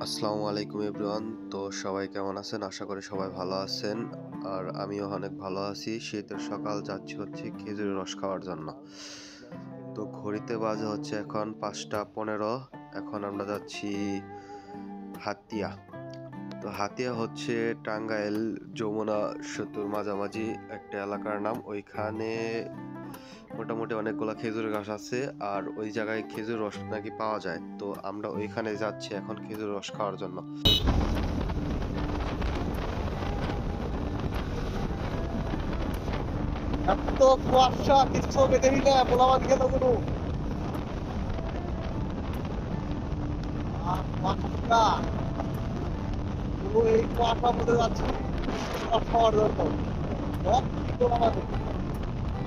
আসসালামু আলাইকুম এভরিওয়ান। তো সবাই কেমন আছেন? আশা করি সবাই ভালো আছেন। আর আমিও অনেক ভালো আছি। শীতের সকাল যাচ্ছি হচ্ছে খেজুরের রস খাওয়ার জন্য। তো ঘড়িতে বাজে হচ্ছে এখন 5টা 15। এখন আমরা যাচ্ছি হাতিয়া। তো হাতিয়া হচ্ছে টাঙ্গাইল যমুনা সেতুর মাঝামাঝি একটা এলাকার নাম। ওইখানে মোটামুটি অনেকগুলা খেজুর গাছ আছে, আর ওই জায়গায় খেজুর রস নাকি পাওয়া যায়। তো আমরা ওইখানে যাচ্ছি এখন খেজুর রস খাওয়ার জন্য। এত কুয়াশা কিছু বেঁধে নিলে পোলাবান গেল কোনো এই কুয়াশা মধ্যে যাচ্ছে খাওয়ার জন্য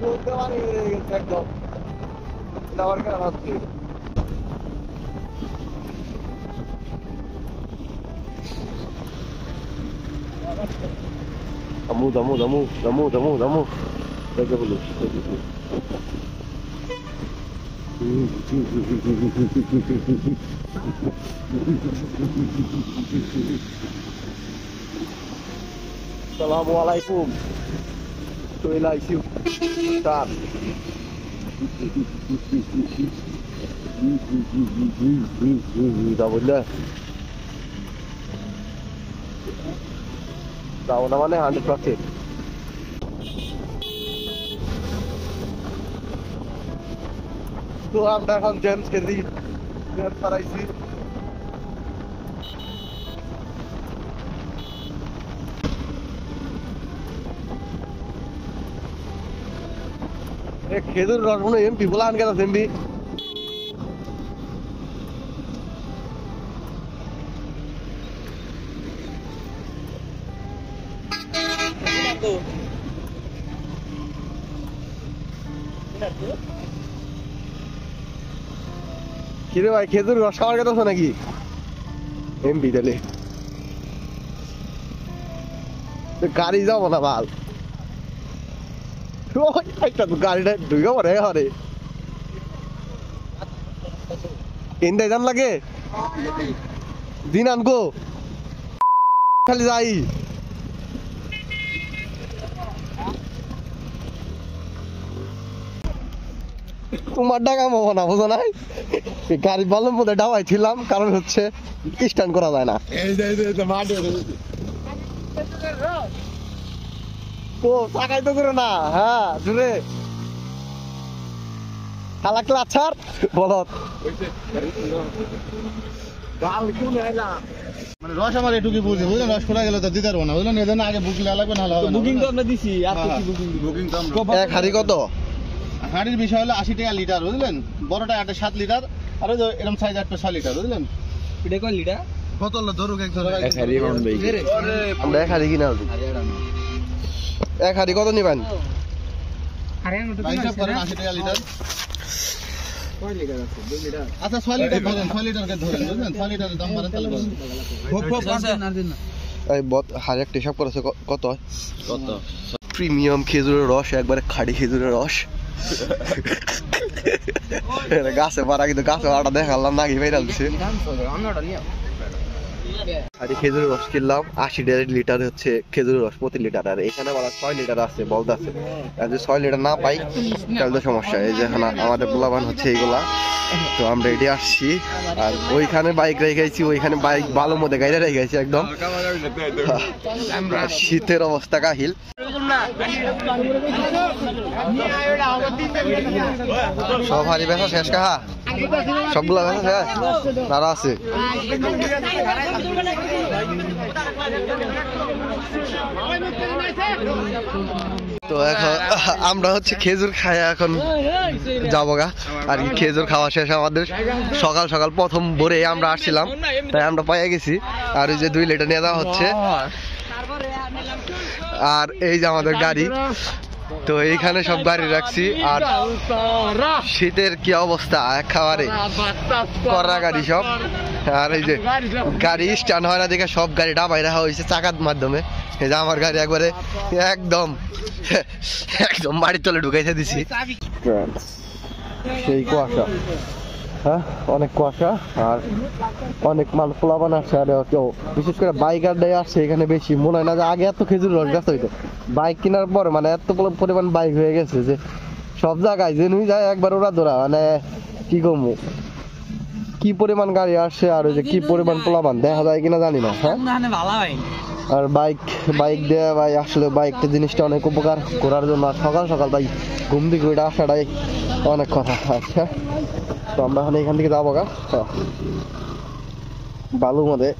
বলতে পারি হয়ে গেছে একদম যাওয়ার কেন ভাবছি Damu. Pega dulu. Assalamualaikum. Tuila isiu. Start. Damunya. Tahu namanya 100%. তো আমরা এখন জেমস খেলি জেমস হারাইছি খেজুর রস মনে এমপি বলা আন গেল এমপি কিরে ভাই খেজুর রস খাওয়ার কথা নাকি এমপি তাহলে গাড়ি যাবো না ভাল গাড়িটা ঢুকে পড়ে ঘরে ইন্দাই দাম লাগে দিন আনকো খালি যাই তোমার টাকা মো না বুঝো নাই গাড়ি বালুর মধ্যে ডাবাই ছিলাম কারণ হচ্ছে স্ট্যান্ড করা যায় না তো টাকাই তো করে না হ্যাঁ জুড়ে খালাকলে আছার বলত মানে রস আমার এটুকু বুঝি বুঝলেন, রস খোলা গেলে তো দিতে পারবো না বুঝলেন, এজন্য আগে বুক লাগবে না হবে বুকিং তো আমরা দিছি আর তো কি বুকিং তো এক হাড়ি কত? হাঁড়ির বিষয় হলো 80 টাকা লিটার বুঝলেন, বড়টা 7 লিটার আর ওই যে এরকম সাইজ 6 লিটার বুঝলেন। এটা কয় লিটার কত হলো ধরুক এক ধরুক আমরা এক হাড়ি কিনা এক হাড়ি কত নিবেন? হিসাব করেন 80 টাকা লিটার। আচ্ছা 6 লিটার ধরেন, 6 লিটারকে ধরেন বুঝলেন, 6 লিটারের দাম বলেন তাহলে বলেন। এই হাড়ি একটা হিসাব করেছে কত? প্রিমিয়াম খেজুরের রস, একবারে খাঁটি খেজুরের রস। গাছে পাড়া কিন্তু গাছে পাড়াটা দেখালাম নাকি ভাইরাল দিছে। খাঁটি খেজুরের রস কিনলাম 80 লিটার হচ্ছে খেজুরের রস প্রতি লিটার। আর এখানে বলা 6 লিটার আছে বলতে আছে, আর যদি 6 লিটার না পাই তাহলে তো সমস্যা। এই যে আমাদের পোলাবান হচ্ছে এইগুলা। তো আমরা এটি আসছি, আর ওইখানে বাইক রেখেছি, ওইখানে বাইক ভালো মধ্যে গাড়ি রেখেছি একদম। শীতের অবস্থা কাহিল। সব হারি বেচা শেষ কাহা, সবগুলা বেচা শেষ তারা আছে। তো এখন আমরা হচ্ছে খেজুর খাই এখন যাবো গা। আর কি খেজুর খাওয়া শেষ আমাদের, সকাল সকাল প্রথম ভোরে আমরা আসছিলাম, তাই আমরা পাইয়া গেছি। আর ওই যে 2 লিটার নিয়ে যাওয়া হচ্ছে। আর এই যে আমাদের গাড়ি, তো এইখানে সব গাড়ি রাখছি। আর শীতের কি অবস্থা একেবারে কড়া গাড়ি সব। আর এই যে গাড়ি স্ট্যান্ড হয় না দেখে সব গাড়ি ডাবাই রাখা হয়েছে চাকার মাধ্যমে। এই যে আমার গাড়ি একবারে একদম একদম বাড়ির তলে ঢুকাইতে দিছি। সেই কুয়াশা হ্যাঁ অনেক কুয়াশা আর অনেক মাল পোলাবান আসছে আর কেউ বিশেষ করে বাইকার ডে আসছে এখানে বেশি মনে হয় না যে আগে এত খেজুর রস গাছ হইতো বাইক কেনার পরে মানে এত পরিমাণ বাইক হয়ে গেছে যে সব জায়গায় যে নুই যায় একবার ওরা ধরা মানে কি কমু কি পরিমাণ গাড়ি আসছে আর ওই যে কি পরিমাণ পোলাবান দেখা যায় কিনা জানি না। হ্যাঁ আর বাইক বাইক দেওয়া ভাই আসলে বাইকটা জিনিসটা অনেক উপকার করার জন্য আর সকাল সকাল ভাই ঘুম থেকে ওইটা আসাটাই অনেক কথা। আচ্ছা তো আমরা এখন এখান থেকে যাবো গা বালুর মধ্যে